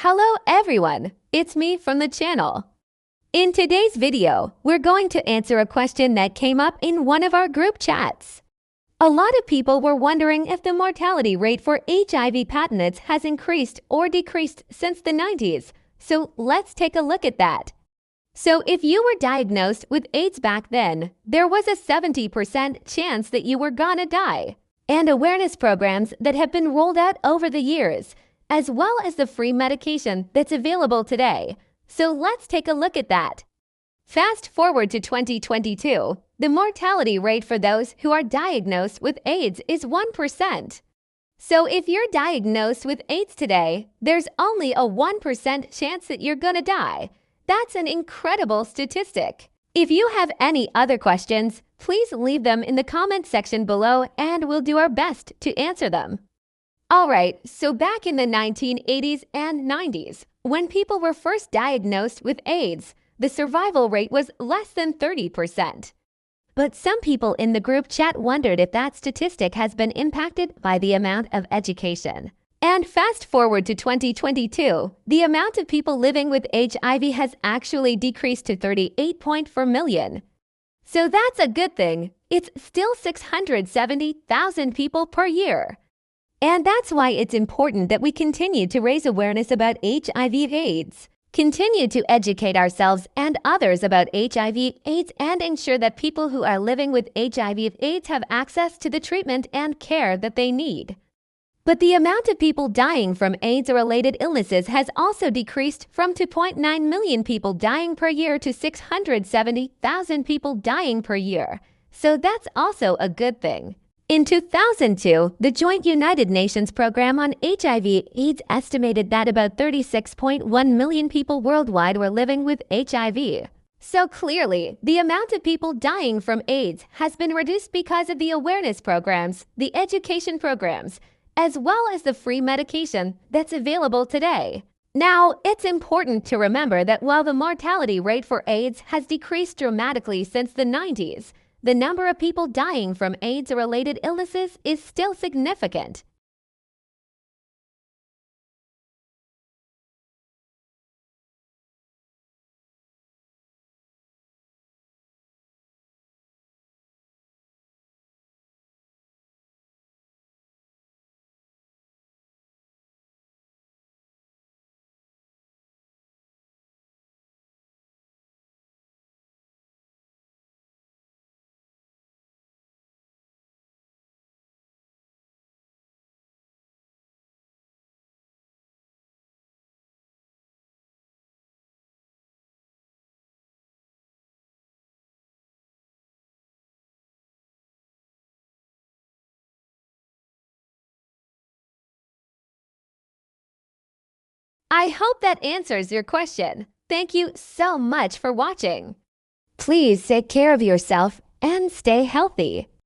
Hello everyone, it's me from the channel. In today's video, we're going to answer a question that came up in one of our group chats. A lot of people were wondering if the mortality rate for HIV patients has increased or decreased since the 90s, so let's take a look at that. So if you were diagnosed with AIDS back then, there was a 70% chance that you were gonna die. And awareness programs that have been rolled out over the years, as well as the free medication that's available today. So let's take a look at that. Fast forward to 2022, the mortality rate for those who are diagnosed with AIDS is 1%. So if you're diagnosed with AIDS today, there's only a 1% chance that you're gonna die. That's an incredible statistic. If you have any other questions, please leave them in the comment section below and we'll do our best to answer them. Alright, so back in the 1980s and 90s, when people were first diagnosed with AIDS, the survival rate was less than 30%. But some people in the group chat wondered if that statistic has been impacted by the amount of education. And fast forward to 2022, the amount of people living with HIV has actually decreased to 38.4 million. So that's a good thing. It's still 670,000 people per year. And that's why it's important that we continue to raise awareness about HIV/AIDS, continue to educate ourselves and others about HIV/AIDS, and ensure that people who are living with HIV/AIDS have access to the treatment and care that they need. But the amount of people dying from AIDS-related illnesses has also decreased from 2.9 million people dying per year to 670,000 people dying per year. So that's also a good thing. In 2002, the Joint United Nations Program on HIV/AIDS estimated that about 36.1 million people worldwide were living with HIV. So clearly, the amount of people dying from AIDS has been reduced because of the awareness programs, the education programs, as well as the free medication that's available today. Now, it's important to remember that while the mortality rate for AIDS has decreased dramatically since the 90s, the number of people dying from AIDS-related illnesses is still significant. I hope that answers your question. Thank you so much for watching. Please take care of yourself and stay healthy.